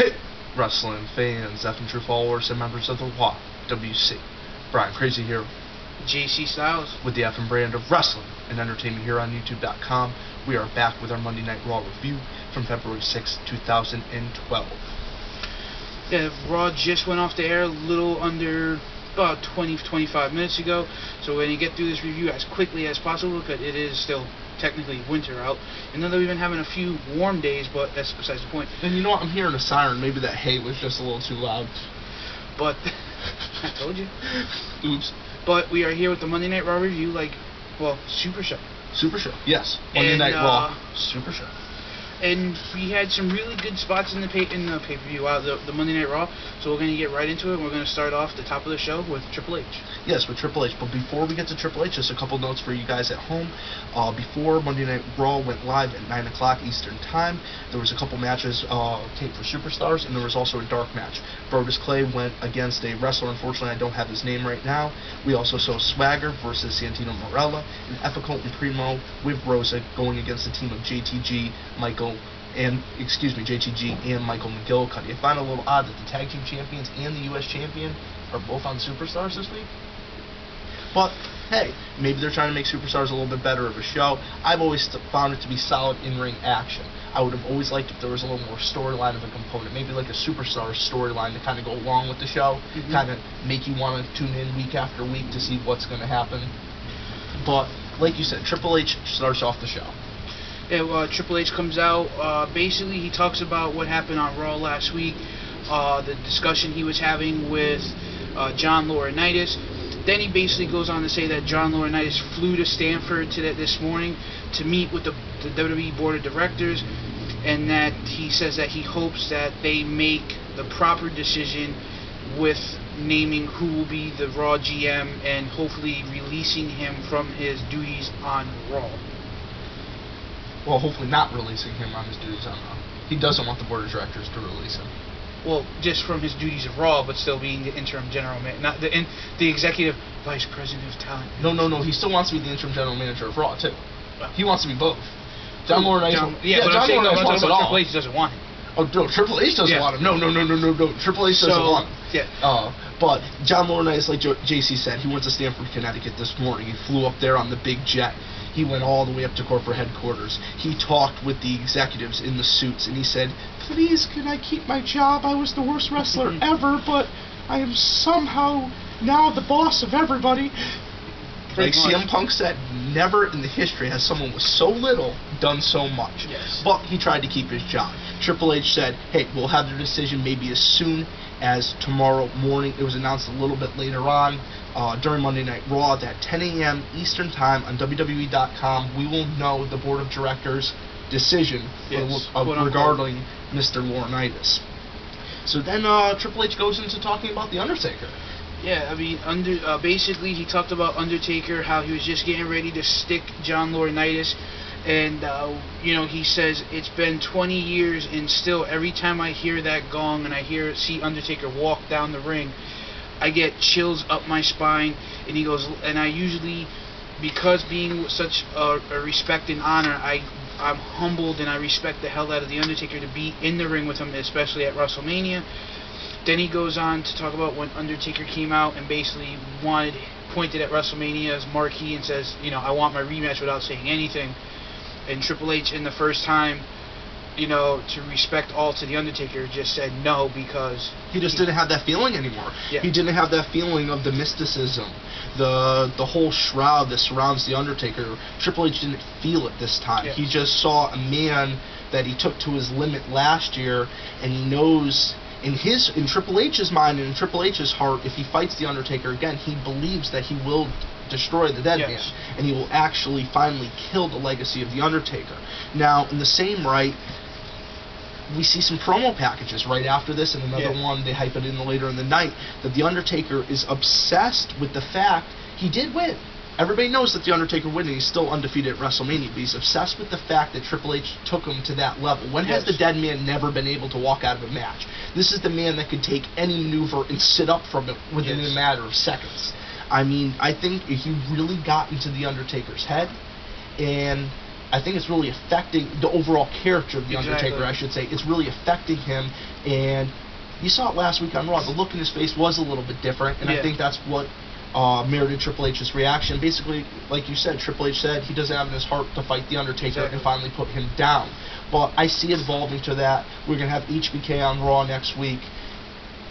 Hey, wrestling fans, F and true followers, and members of the Raw WC. Bryan Crazy here JC Styles with the F and brand of wrestling and entertainment here on YouTube.com. We are back with our Monday Night Raw review from February 6, 2012. Yeah, Raw just went off the air a little under about 20-25 minutes ago, so we're going to get through this review as quickly as possible because it is still technically winter out. And then we've been having a few warm days, but that's besides the point. And you know what? I'm hearing a siren. Maybe that hay was just a little too loud. But I told you. Oops. But we are here with the Monday Night Raw review, Super Show. Super Show, yes. Monday Night Raw, Super Show. And we had some really good spots in the pay-per-view, the Monday Night Raw. So we're going to get right into it. We're going to start off the top of the show with Triple H. Yes, with Triple H. But before we get to Triple H, just a couple notes for you guys at home. Before Monday Night Raw went live at 9 o'clock Eastern Time, there was a couple matches taped for Superstars, and there was also a dark match. Brodus Clay went against a wrestler. Unfortunately, I don't have his name right now. We also saw Swagger versus Santino Marella, and Epico and Primo with Rosa going against the team of JTG, JTG and Michael McGillicuddy. I find it a little odd that the Tag Team Champions and the U.S. Champion are both on Superstars this week. But, hey, maybe they're trying to make Superstars a little bit better of a show. I've always found it to be solid in-ring action. I would have always liked if there was a little more storyline of a component, maybe like a Superstars storyline to kind of go along with the show, kind of make you want to tune in week after week to see what's going to happen. But, like you said, Triple H starts off the show. Yeah, Triple H comes out. Basically, he talks about what happened on Raw last week, the discussion he was having with John Laurinaitis. Then he basically goes on to say that John Laurinaitis flew to Stamford this morning to meet with the WWE Board of Directors, and that he says that he hopes that they make the proper decision with naming who will be the Raw GM and hopefully releasing him from his duties on Raw. Well, hopefully not releasing him on his duties on Raw. He doesn't want the Board of Directors to release him. Well, just from his duties of Raw, but still being the interim general manager, not the executive vice president of talent. No. He still wants to be the interim general manager of Raw, too. He wants to be both. John Laurinaitis wants it all. Triple H doesn't want him. Oh, no, Triple H doesn't want him. No. Triple H doesn't want him. Yeah. But John Laurinaitis, like JC said, he went to Stamford, Connecticut this morning. He flew up there on the big jet. He went all the way up to corporate headquarters. He talked with the executives in the suits, and he said, "Please, can I keep my job? I was the worst wrestler ever, but I am somehow now the boss of everybody." Like CM Punk said, never in the history has someone with so little done so much. Yes. But he tried to keep his job. Triple H said, "Hey, we'll have the decision maybe as soon as tomorrow morning." It was announced a little bit later on during Monday Night Raw at 10 a.m. Eastern Time on WWE.com. We will know the Board of Directors' decision regarding Mr. Laurinaitis. So then Triple H goes into talking about The Undertaker. Yeah, I mean, basically he talked about Undertaker, how he was just getting ready to stick John Laurinaitis, and he says it's been 20 years, and still every time I hear that gong and I see Undertaker walk down the ring, I get chills up my spine. And he goes, and I usually, because being such a respect and honor, I'm humbled and I respect the hell out of the Undertaker to be in the ring with him, especially at WrestleMania. Then he goes on to talk about when Undertaker came out and basically pointed at WrestleMania's marquee and says, I want my rematch without saying anything. And Triple H, in the first time, to respect all to the Undertaker, just said no because he just didn't have that feeling anymore. Yeah. He didn't have that feeling of the mysticism, the whole shroud that surrounds the Undertaker. Triple H didn't feel it this time. Yeah. He just saw a man that he took to his limit last year, and he knows. In Triple H's mind and in Triple H's heart, if he fights The Undertaker again, he believes that he will destroy the dead man, and he will actually finally kill the legacy of The Undertaker. Now, in the same right, we see some promo packages right after this, and another one, they hype it in later in the night, that The Undertaker is obsessed with the fact he did win. Everybody knows that The Undertaker won, and he's still undefeated at WrestleMania, but he's obsessed with the fact that Triple H took him to that level. When has the dead man never been able to walk out of a match? This is the man that could take any maneuver and sit up from it within a matter of seconds. I mean, I think he really got into The Undertaker's head, and I think it's really affecting the overall character of The Undertaker, I should say. It's really affecting him, And you saw it last week on Raw. The look in his face was a little bit different, and I think that's what merited Triple H's reaction. Basically, like you said, Triple H said he doesn't have in his heart to fight The Undertaker and finally put him down. But I see it evolving to that. We're going to have HBK on Raw next week.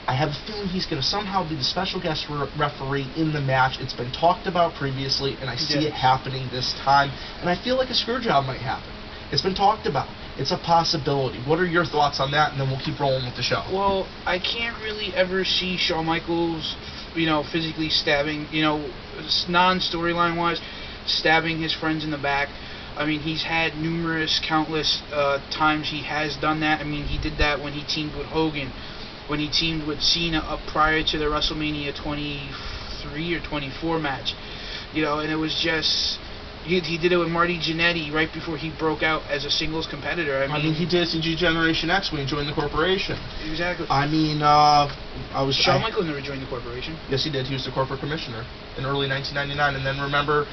I have a feeling he's going to somehow be the special guest referee in the match. It's been talked about previously, and I see it happening this time. And I feel like a screw job might happen. It's been talked about. It's a possibility. What are your thoughts on that? And then we'll keep rolling with the show. Well, I can't really ever see Shawn Michaels, physically stabbing, non-storyline wise, stabbing his friends in the back. I mean, he's had countless times he has done that. I mean, he did that when he teamed with Hogan, when he teamed with Cena up prior to the WrestleMania 23 or 24 match. And it was just... He did it with Marty Jannetty right before he broke out as a singles competitor. I mean he did CG Generation X when he joined the corporation. Exactly. I mean, Shawn Michaels never joined the corporation. Yes, he did. He was the corporate commissioner in early 1999. And then remember,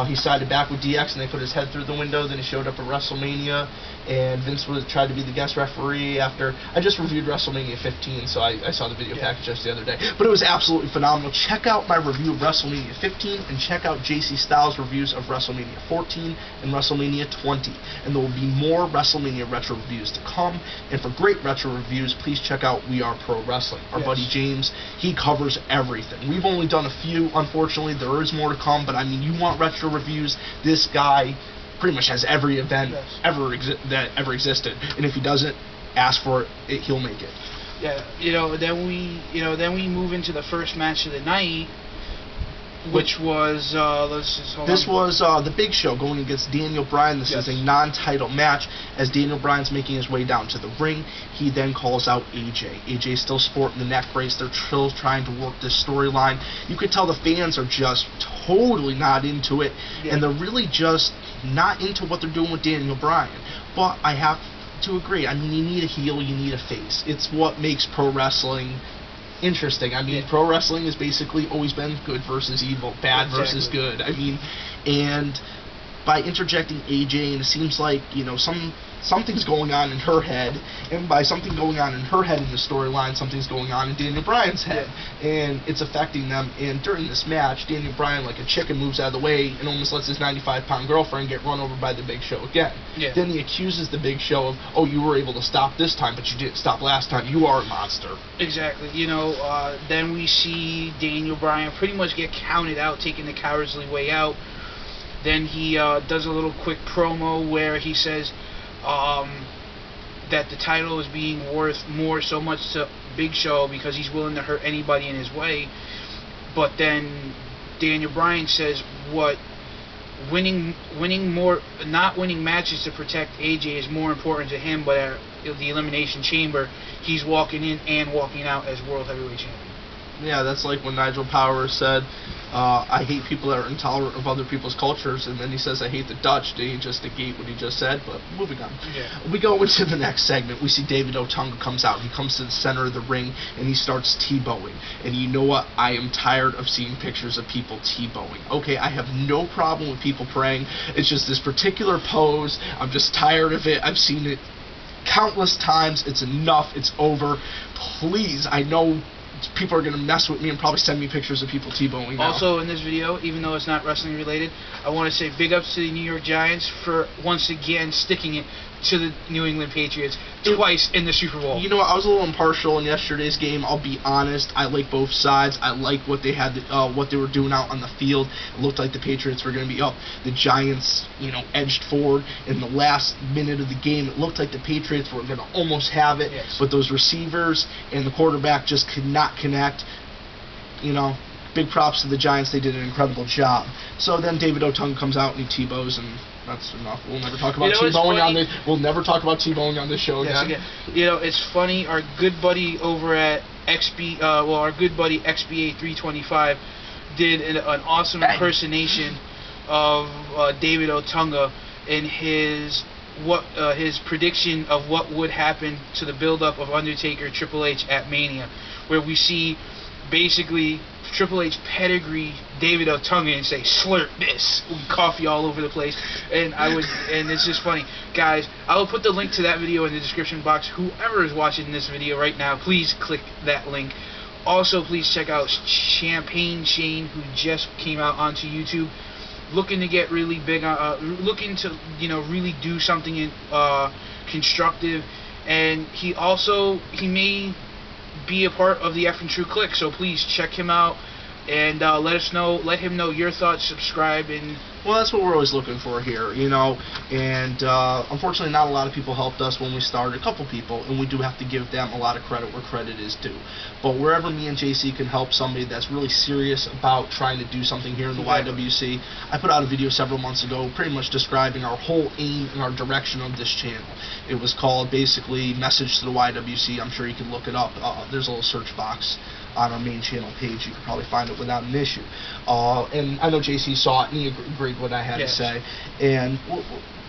he sided back with DX and they put his head through the window. Then he showed up at WrestleMania, and Vince tried to be the guest referee after. I just reviewed WrestleMania 15, so I saw the video package just the other day. But it was absolutely phenomenal. Check out my review of WrestleMania 15 and check out JC Styles' reviews of WrestleMania 14 and WrestleMania 20. And there will be more WrestleMania retro reviews to come. And for great retro reviews, please check out We Are Pro Wrestling. Our buddy James, he covers everything. We've only done a few, unfortunately. There is more to come, but I mean, you want retro reviews, this guy pretty much has every event that ever existed. And if he doesn't ask for it, he'll make it. Yeah, then we move into the first match of the night, which was the Big Show going against Daniel Bryan. This is a non-title match. As Daniel Bryan's making his way down to the ring, he then calls out AJ. AJ's still sporting the neck brace. They're still trying to work this storyline. You could tell the fans are just totally not into it, and they're really just not into what they're doing with Daniel Bryan. But I have to agree. I mean, you need a heel, you need a face. It's what makes pro wrestling interesting. I mean, pro wrestling has basically always been good versus evil, bad versus good. I mean, and by interjecting AJ, and it seems like, something's going on in her head, and by something going on in her head in the storyline, something's going on in Daniel Bryan's head, and it's affecting them. And during this match, Daniel Bryan, like a chicken, moves out of the way and almost lets his 95-pound girlfriend get run over by the Big Show again. Then he accuses the Big Show of, oh, you were able to stop this time, but you didn't stop last time. You are a monster. Exactly. Then we see Daniel Bryan pretty much get counted out, taking the cowardly way out. Then he does a little quick promo where he says that the title is being worth so much to Big Show because he's willing to hurt anybody in his way. But then Daniel Bryan says not winning matches to protect AJ is more important to him, but at the Elimination Chamber, he's walking in and walking out as World Heavyweight Champion. Yeah, that's like when Nigel Powers said, I hate people that are intolerant of other people's cultures, and then he says, I hate the Dutch. Did he just negate what he just said? But moving on. We go into the next segment. We see David Otunga comes out. He comes to the center of the ring, and he starts T-bowing. And you know what? I am tired of seeing pictures of people T-bowing. Okay, I have no problem with people praying. It's just this particular pose. I'm just tired of it. I've seen it countless times. It's enough. It's over. Please, I know people are going to mess with me and probably send me pictures of people T-bowing now. Also, in this video, even though it's not wrestling related, I want to say big ups to the New York Giants for once again sticking it to the New England Patriots twice in the Super Bowl. You know what? I was a little impartial in yesterday's game. I'll be honest. I like both sides. I like what they had, what they were doing out on the field. It looked like the Patriots were going to be up. The Giants, edged forward in the last minute of the game. It looked like the Patriots were going to almost have it, but those receivers and the quarterback just could not connect. Big props to the Giants. They did an incredible job. So then David Otunga comes out and he T-bows, and that's enough. We'll never talk about T-bowing on this. We'll never talk about T-bowing on this show again. It's funny. Our good buddy over at our good buddy XBA 325 did an awesome impersonation of David Otunga and his prediction of what would happen to the build-up of Undertaker Triple H at Mania, where we see basically Triple H pedigree David Otunga and say, slurp this, coffee all over the place, and it's just funny. Guys, I will put the link to that video in the description box. Whoever is watching this video right now, please click that link. Also, please check out Champagne Shane, who just came out onto YouTube, looking to get really big, looking to, really do something constructive, and he may be a part of the F and True Click, so please check him out and let him know your thoughts. Subscribe, and well, that's what we're always looking for here, and unfortunately not a lot of people helped us when we started, a couple people, and we do have to give them a lot of credit where credit is due. But wherever me and JC can help somebody that's really serious about trying to do something here in the YWC, I put out a video several months ago pretty much describing our whole aim and our direction of this channel. It was called basically Message to the YWC. I'm sure you can look it up. There's a little search box on our main channel page. You can probably find it without an issue. And I know JC saw it and he agreed what I had to say. And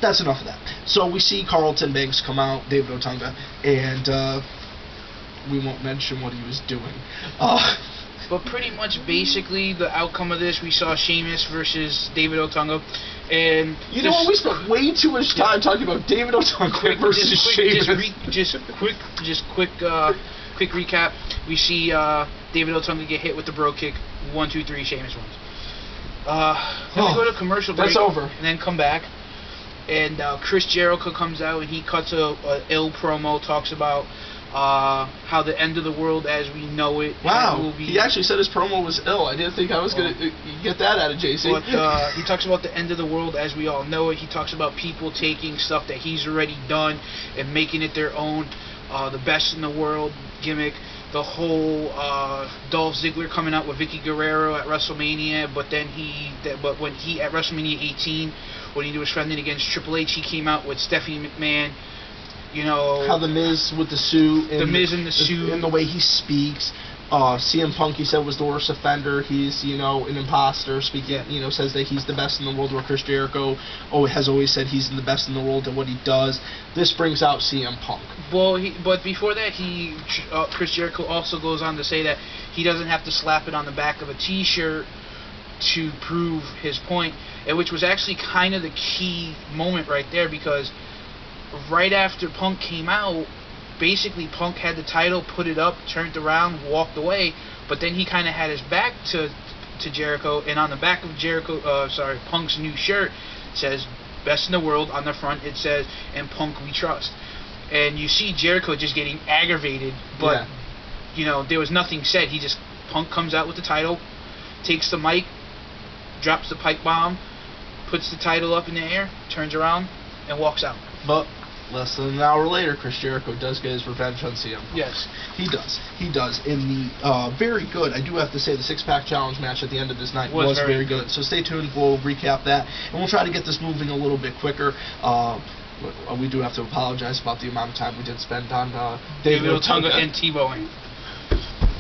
that's enough of that. So we see Carlton Banks come out, David Otunga, and we won't mention what he was doing. But pretty much, basically, the outcome of this, we saw Sheamus versus David Otunga, and you know what? We spent way too much time talking about David Otunga versus Sheamus. Quick recap. We see David Otunga get hit with the bro kick. 1, 2, 3. Sheamus wins. Then we go to commercial break. That's over. And then come back, and Chris Jericho comes out and he cuts a ill promo. Talks about how the end of the world as we know it. Wow. He actually said his promo was ill. I didn't think I was going to get that out of JC. But he talks about the end of the world as we all know it. He talks about people taking stuff that he's already done and making it their own. The best in the world gimmick. The whole Dolph Ziggler coming out with Vicky Guerrero at WrestleMania, but when he at WrestleMania 18, when he was defending against Triple H, he came out with Stephanie McMahon. How the Miz with the suit, and the Miz in the suit, and the way he speaks. CM Punk, he said, was the worst offender. He's, an imposter. Speaking, says that he's the best in the world. Where Chris Jericho has always said he's the best in the world at what he does. This brings out CM Punk. Well, but before that, Chris Jericho also goes on to say that he doesn't have to slap it on the back of a T-shirt to prove his point, and which was actually kind of the key moment right there, because right after Punk came out, basically Punk had the title, put it up, turned around, walked away, but then he kind of had his back to Jericho, and on the back of Punk's new shirt it says "Best in the World." On the front it says "And Punk We Trust." And you see Jericho just getting aggravated, but there was nothing said. Punk comes out with the title, takes the mic, drops the pipe bomb, puts the title up in the air, turns around, and walks out. But less than an hour later, Chris Jericho does get his revenge on CM Punk. Yes. He does. In the very good, I do have to say, the six-pack challenge match at the end of this night was very good. So stay tuned. We'll recap that, and we'll try to get this moving a little bit quicker. We do have to apologize about the amount of time we did spend on David Otunga and T-bowing.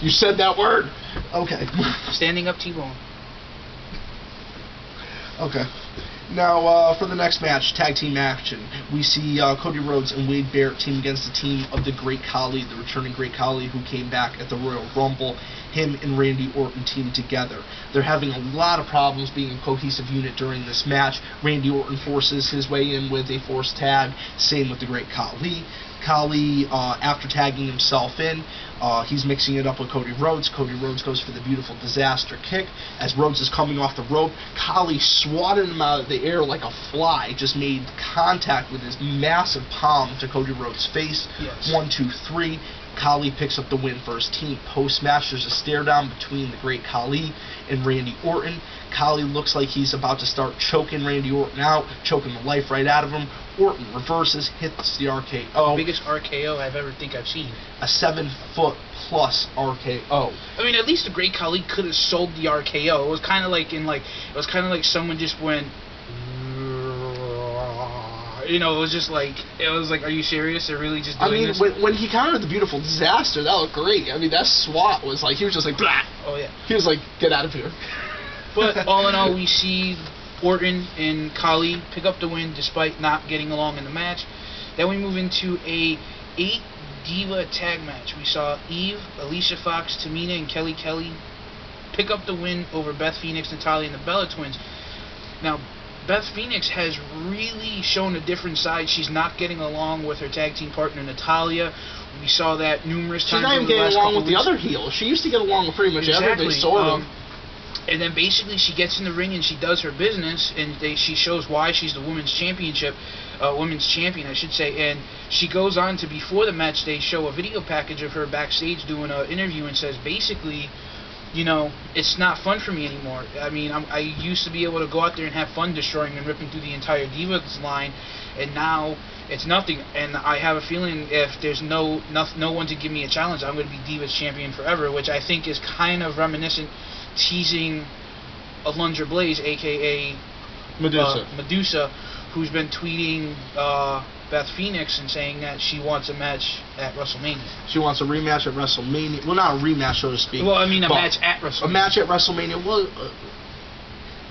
You said that word? Okay. Standing up T-bone. Okay. Now, for the next match, tag team action, we see Cody Rhodes and Wade Barrett team against the team of the Great Khali, the returning Great Khali, who came back at the Royal Rumble. Him and Randy Orton team together. They're having a lot of problems being a cohesive unit during this match. Randy Orton forces his way in with a forced tag. Same with the Great Khali. Khali, after tagging himself in, he's mixing it up with Cody Rhodes. Cody Rhodes goes for the beautiful disaster kick. As Rhodes is coming off the rope, Khali swatted him out of the air like a fly, just made contact with his massive palm to Cody Rhodes' face. Yes. 1, 2, 3. Khali picks up the win for his team. Post-match, there's a stare down between the Great Khali and Randy Orton. Khali looks like he's about to start choking Randy Orton out, choking the life right out of him. Orton reverses, hits the RKO. The biggest RKO I've seen. A 7-foot plus RKO. I mean, at least the Great Khali could have sold the RKO. It was kind of like someone just went. It was like, are you serious? They're really just doing this? When he countered the beautiful disaster, that looked great. I mean, that SWAT was like, he was just like, blah. Oh, yeah. He was like, get out of here. But all in all, we see Orton and Khali pick up the win despite not getting along in the match. Then we move into a 8 Diva tag match. We saw Eve, Alicia Fox, Tamina, and Kelly pick up the win over Beth Phoenix, Natalya, and the Bella Twins. Now, Beth Phoenix has really shown a different side. She's not getting along with her tag team partner, Natalya. We saw that numerous times. She's not even getting along with the other heels. She used to get along with pretty much everybody, sort of. And then basically she gets in the ring and she does her business, and she shows why she's the women's champion, I should say. And she goes on to, before the match, they show a video package of her backstage doing an interview and says, basically, you know, it's not fun for me anymore. I mean, I used to be able to go out there and have fun destroying and ripping through the entire Divas line, and now it's nothing. And I have a feeling if there's no one to give me a challenge, I'm going to be Divas champion forever, which I think is kind of reminiscent, teasing Alundra Blaze, a.k.a. Medusa, who's been tweeting Beth Phoenix and saying that she wants a match at WrestleMania. She wants a rematch at WrestleMania. Well, not a rematch, so to speak. Well, I mean a match at WrestleMania. A match at WrestleMania. Well,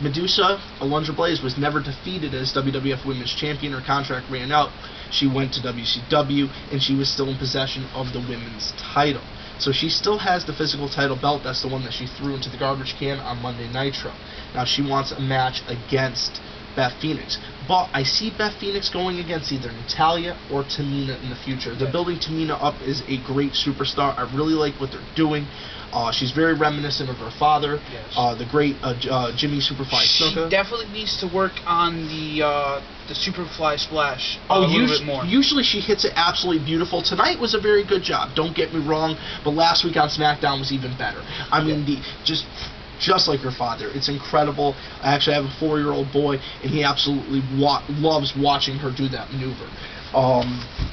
Medusa, Alundra Blaze, was never defeated as WWF Women's Champion. Her contract ran out. She went to WCW, and she was still in possession of the women's title. So she still has the physical title belt. That's the one that she threw into the garbage can on Monday Nitro. Now she wants a match against Beth Phoenix. But I see Beth Phoenix going against either Natalya or Tamina in the future. They're building Tamina up as a great superstar. I really like what they're doing. She's very reminiscent of her father, the great Jimmy Superfly Snuka. She definitely needs to work on the Superfly Splash a little bit more. Usually she hits it absolutely beautiful. Tonight was a very good job, don't get me wrong, but last week on SmackDown was even better. I mean, just like her father. It's incredible. I actually have a 4-year-old boy, and he absolutely loves watching her do that maneuver.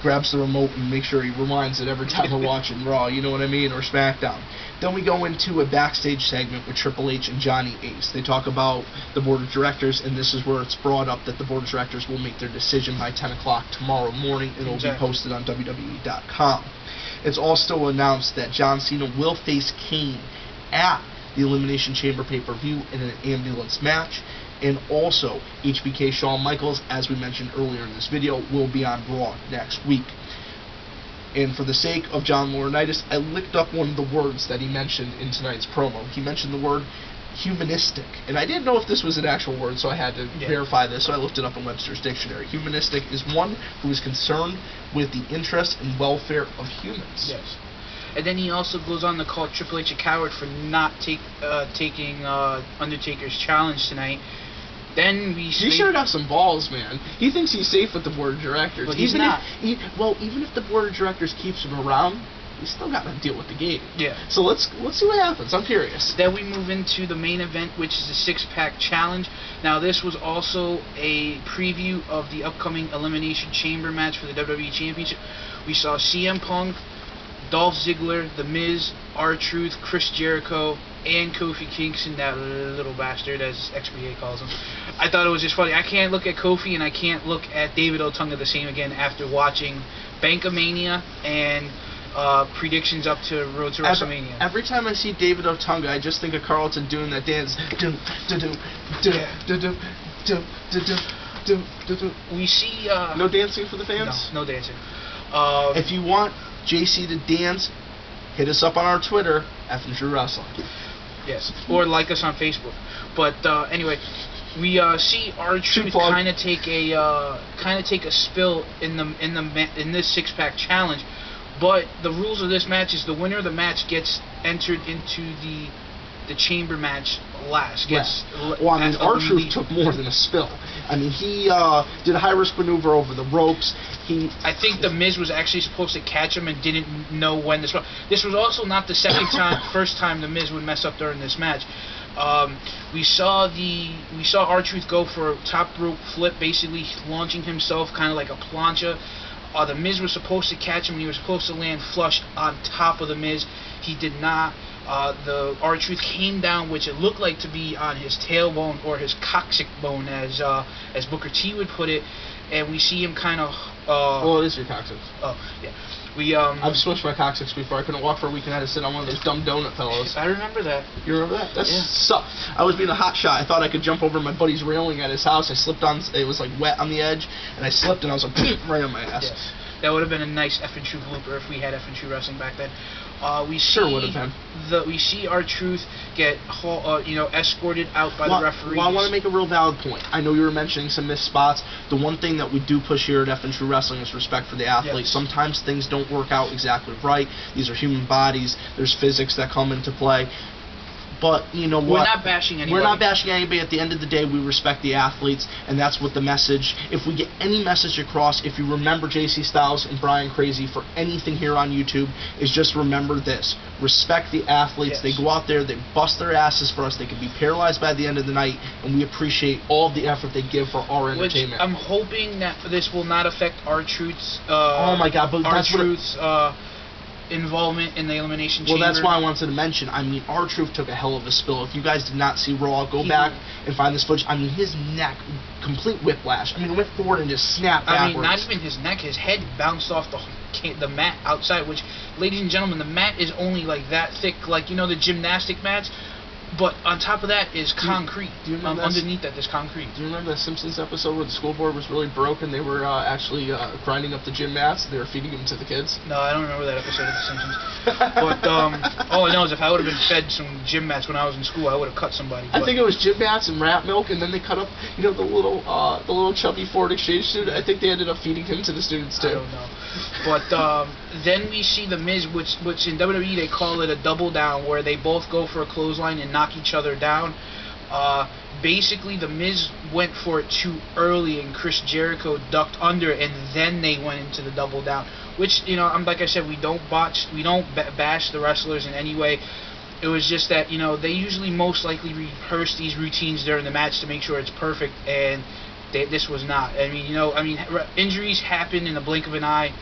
Grabs the remote and makes sure he reminds it every time we're watching Raw, you know what I mean, or SmackDown. Then we go into a backstage segment with Triple H and Johnny Ace. They talk about the board of directors, and this is where it's brought up that the board of directors will make their decision by 10 o'clock tomorrow morning, and it'll be posted on WWE.com. It's also announced that John Cena will face Kane at the Elimination Chamber pay-per-view in an ambulance match, and also HBK Shawn Michaels, as we mentioned earlier in this video, will be on Raw next week. And for the sake of John Laurinaitis, I looked up one of the words that he mentioned in tonight's promo. He mentioned the word humanistic, and I didn't know if this was an actual word, so I had to verify this, so I looked it up in Webster's Dictionary. Humanistic is one who is concerned with the interest and welfare of humans. Yes. And then he also goes on to call Triple H a coward for not taking Undertaker's challenge tonight. Then we He sure got some balls, man. He thinks he's safe with the board of directors. But he's not. Even if the board of directors keeps him around, he's still got to deal with the game. Yeah. So let's see what happens. I'm curious. Then we move into the main event, which is the 6-pack challenge. Now, this was also a preview of the upcoming Elimination Chamber match for the WWE Championship. We saw CM Punk, Dolph Ziggler, The Miz, R-Truth, Chris Jericho, and Kofi Kingston, that little bastard, as XBA calls him. I thought it was just funny. I can't look at Kofi and I can't look at David Otunga the same again after watching Bankamania and predictions up to Rhodes to WrestleMania. Every time I see David Otunga, I just think of Carlton doing that dance. We see... no dancing for the fans? No dancing. If you want JC to dance, hit us up on our Twitter, F&Drew Wrestling. Yes, or like us on Facebook. But anyway, we see R-Truth kind of take a spill in this 6-pack challenge. But the rules of this match is the winner of the match gets entered into the chamber match last. Well, I mean, R-Truth took more than a spill. I mean, he did a high-risk maneuver over the ropes. I think The Miz was actually supposed to catch him and didn't know when this was. This was also not the first time The Miz would mess up during this match. We saw R-Truth go for a top rope flip, basically launching himself kind of like a plancha. The Miz was supposed to catch him, and he was supposed to land flush on top of The Miz. He did not. The R-Truth came down, which it looked like to be on his tailbone or his coccyx bone, as Booker T would put it. And we see him kind of... well, it is your coccyx. Oh, yeah. I've switched my coccyx before. I couldn't walk for a week and I had to sit on one of those dumb donut pillows. I remember that. You remember that? That sucked. I was being a hot shot. I thought I could jump over my buddy's railing at his house. I slipped on... It was like wet on the edge, and I slipped, and I was like, right on my ass. Yes. That would have been a nice F and True blooper if we had F and True wrestling back then. We see Sure would have been. we see R-Truth get escorted out by the referees. Well, I want to make a real valid point. I know you were mentioning some missed spots. The one thing that we do push here at F and True Wrestling is respect for the athlete. Yes. Sometimes things don't work out exactly right. These are human bodies. There's physics that come into play. But you know what? We're not bashing anybody. We're not bashing anybody. At the end of the day, we respect the athletes, and that's what the message. If we get any message across, if you remember JC Styles and Bryan Crazy for anything here on YouTube, is just remember this: respect the athletes. Yes. They go out there, they bust their asses for us. They can be paralyzed by the end of the night, and we appreciate all the effort they give for our entertainment. Which I'm hoping that this will not affect R-Truth's. Oh my God! But that's R-Truth's involvement in the Elimination Chamber. Well, that's why I wanted to mention. I mean, R-Truth took a hell of a spill. If you guys did not see Raw, go back and find this footage. I mean, his neck, complete whiplash. I mean, it went forward and just snapped backwards. I mean, not even his neck. His head bounced off the mat outside, which, ladies and gentlemen, the mat is only like that thick, like, you know, the gymnastic mats. But on top of that is concrete. Do you remember underneath that, there's concrete. Do you remember that Simpsons episode where the school board was really broke and they were actually grinding up the gym mats? They were feeding them to the kids? No, I don't remember that episode of The Simpsons. But all I know is if I would have been fed some gym mats when I was in school, I would have cut somebody. I think it was gym mats and rat milk, and then they cut up, you know, the little chubby Ford exchange student. I think they ended up feeding him to the students too. I don't know. But then we see The Miz, which in WWE they call it a double down, where they both go for a clothesline and knock each other down. Basically, The Miz went for it too early, and Chris Jericho ducked under, and then they went into the double down. Which, you know, like I said, we don't bash the wrestlers in any way. It was just that, you know, they usually most likely rehearse these routines during the match to make sure it's perfect, and this was not. I mean, injuries happen in the blink of an eye.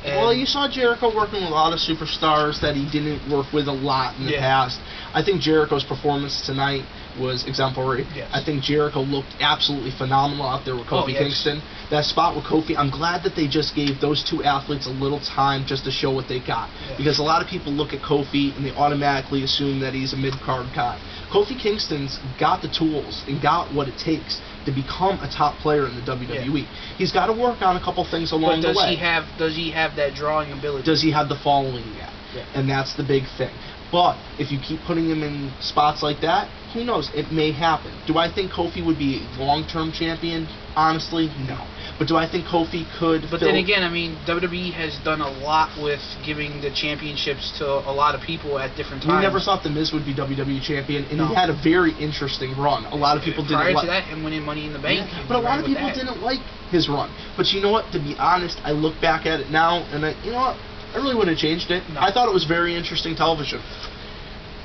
Well, you saw Jericho working with a lot of superstars that he didn't work with a lot in the past. I think Jericho's performance tonight was exemplary. Yes. I think Jericho looked absolutely phenomenal out there with Kofi Kingston. That spot with Kofi, I'm glad that they just gave those two athletes a little time just to show what they got. Yeah. Because a lot of people look at Kofi and they automatically assume that he's a mid-card guy. Kofi Kingston's got the tools and got what it takes to become a top player in the WWE. Yeah. He's got to work on a couple things along the way. Does he have that drawing ability? Does he have the following yet? Yeah. And that's the big thing. But if you keep putting him in spots like that, who knows? It may happen. Do I think Kofi would be a long-term champion? Honestly, no. But do I think Kofi could? But then again, I mean, WWE has done a lot with giving the championships to a lot of people at different times. We never thought The Miz would be WWE champion, and he had a very interesting run. A lot of people didn't like. Prior to that, him winning Money in the Bank. Yeah, but a lot of people didn't like his run. But you know what? To be honest, I look back at it now, and you know what? I really wouldn't have changed it. No. I thought it was very interesting television.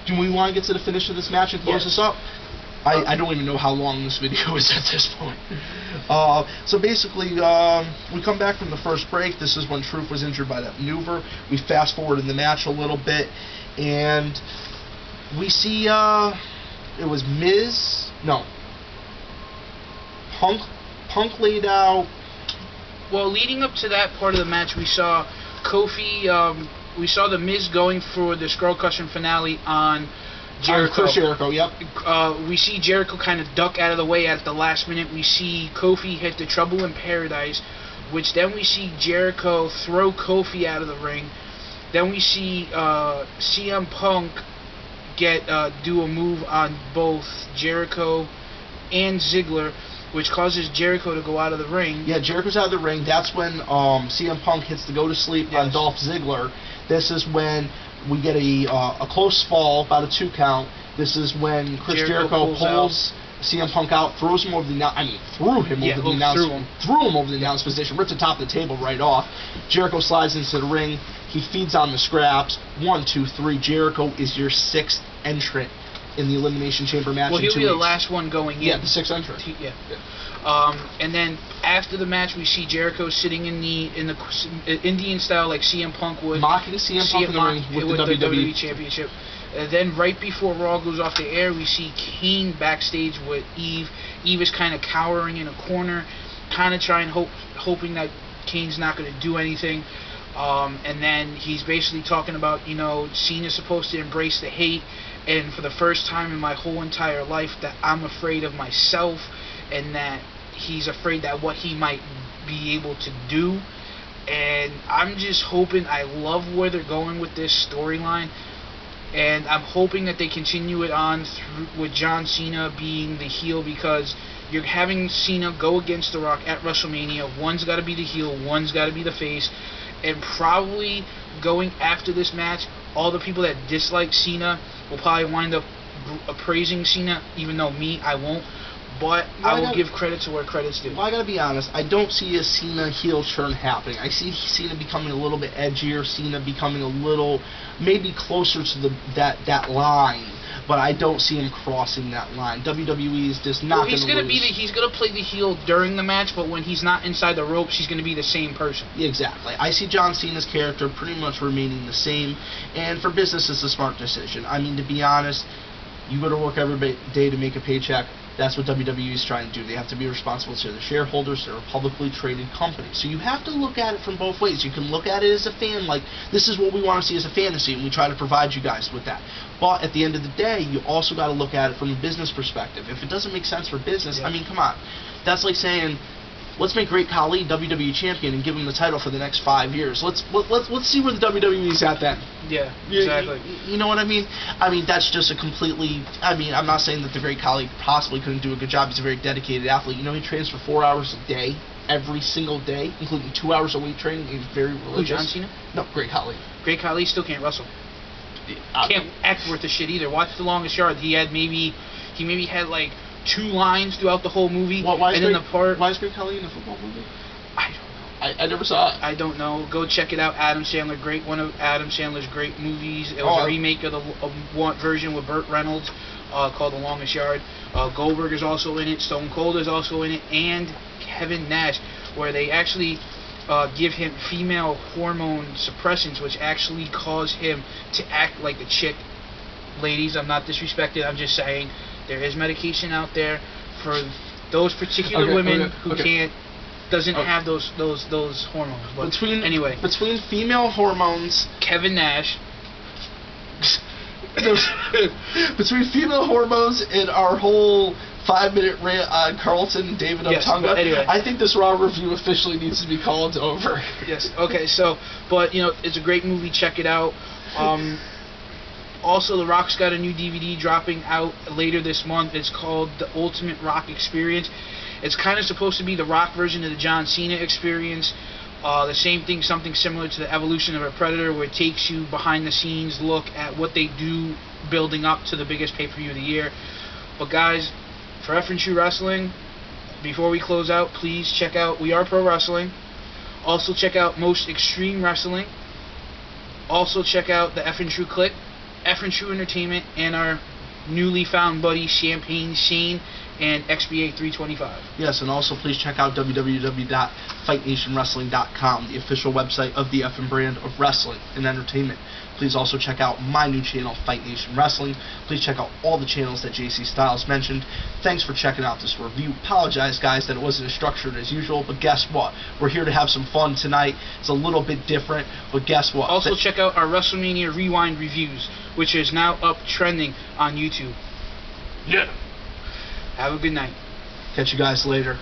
Do we want to get to the finish of this match and close this up? I don't even know how long this video is at this point. So basically, we come back from the first break. This is when Truth was injured by that maneuver. We fast forward in the match a little bit, and we see it was Miz. No. Punk laid out. Well, leading up to that part of the match, we saw Kofi. We saw The Miz going for the Skull Crushing finale on Jericho. Chris Jericho, yep. We see Jericho kind of duck out of the way at the last minute. We see Kofi hit the Trouble in Paradise, which then we see Jericho throw Kofi out of the ring. Then we see CM Punk do a move on both Jericho and Ziggler, which causes Jericho to go out of the ring. Yeah, Jericho's out of the ring. That's when CM Punk hits the go-to-sleep on Dolph Ziggler. This is when we get a close fall, about a 2 count. This is when Chris Jericho pulls CM Punk out, throws him over the threw him over the announce position, ripped the top of the table right off. Jericho slides into the ring. He feeds on the scraps. 1, 2, 3. Jericho is your 6th entrant in the Elimination Chamber match. Well, he'll be the last one going in. Yeah, the 6th entrant. And then after the match, we see Jericho sitting in the Indian style like CM Punk would, mocking CM Punk in the ring with the WWE Championship. And then right before Raw goes off the air, we see Kane backstage with Eve. Eve is kind of cowering in a corner, kind of hoping that Kane's not going to do anything. And then he's basically talking about, Cena's supposed to embrace the hate, and for the first time in my whole entire life that I'm afraid of myself, and that he's afraid that what he might be able to do. And I'm just hoping, I love where they're going with this storyline, and I'm hoping that they continue it on through, with John Cena being the heel, because you're having Cena go against The Rock at WrestleMania. One's got to be the heel, one's got to be the face, and probably going after this match, all the people that dislike Cena will probably wind up praising Cena, even though me, I won't. But I will give credit to where credit's due. Well, I gotta be honest. I don't see a Cena heel turn happening. I see Cena becoming a little bit edgier. Cena becoming a little, maybe closer to that line. But I don't see him crossing that line. WWE is just not going to lose. He's gonna play the heel during the match, but when he's not inside the ropes, he's gonna be the same person. Exactly. I see John Cena's character pretty much remaining the same, and for business, it's a smart decision. I mean, to be honest, you go to work every day to make a paycheck. That's what WWE is trying to do. They have to be responsible to their shareholders. They're a publicly traded company. So you have to look at it from both ways. You can look at it as a fan, like, this is what we want to see as a fantasy, and we try to provide you guys with that. But at the end of the day, you also got to look at it from a business perspective. If it doesn't make sense for business, I mean, come on. That's like saying, let's make Great Khali WWE champion and give him the title for the next 5 years. Let's see where the WWE's at then. Yeah, exactly. You know what I mean? I mean, that's just a completely... I mean, I'm not saying that the Great Khali possibly couldn't do a good job. He's a very dedicated athlete. You know, he trains for 4 hours a day, every single day, including 2 hours a week training. He's very religious. Who, John Cena? No, Great Khali. Great Khali still can't wrestle. Can't act worth a shit either. Watch The Longest Yard. He maybe had like 2 lines throughout the whole movie. Why is Great Khali in a football movie? I don't know. I never saw it. I don't know. Go check it out. Adam Sandler, one of Adam Sandler's great movies. It was a remake of one version with Burt Reynolds called The Longest Yard. Goldberg is also in it. Stone Cold is also in it, and Kevin Nash, where they actually give him female hormone suppressants, which actually cause him to act like a chick. Ladies, I'm not disrespected. I'm just saying there is medication out there for those particular women who doesn't have those hormones. But between female hormones, Kevin Nash. Between female hormones and our whole 5-minute rant on Carlton and David Otunga, anyway. I think this Raw review officially needs to be called over. Yes. Okay. So, but it's a great movie. Check it out. Also, The Rock's got a new DVD dropping out later this month. It's called The Ultimate Rock Experience. It's kind of supposed to be the Rock version of the John Cena experience. The same thing, something similar to the Evolution of a Predator, where it takes you behind the scenes look at what they do building up to the biggest pay-per-view of the year. But guys, for F and True Wrestling, before we close out, please check out We Are Pro Wrestling. Also check out Most Extreme Wrestling. Also check out the F and True Click, F and True Entertainment, and our newly found buddy Champagne Shane and XBA 325. Yes, and also please check out www.fightnationwrestling.com, the official website of the F and brand of wrestling and entertainment. Please also check out my new channel, Fight Nation Wrestling. Please check out all the channels that JC Styles mentioned. Thanks for checking out this review. Apologize, guys, that it wasn't as structured as usual, but guess what? We're here to have some fun tonight. It's a little bit different, but guess what? Also check out our WrestleMania Rewind reviews, which is now up trending on YouTube. Yeah. Have a good night. Catch you guys later.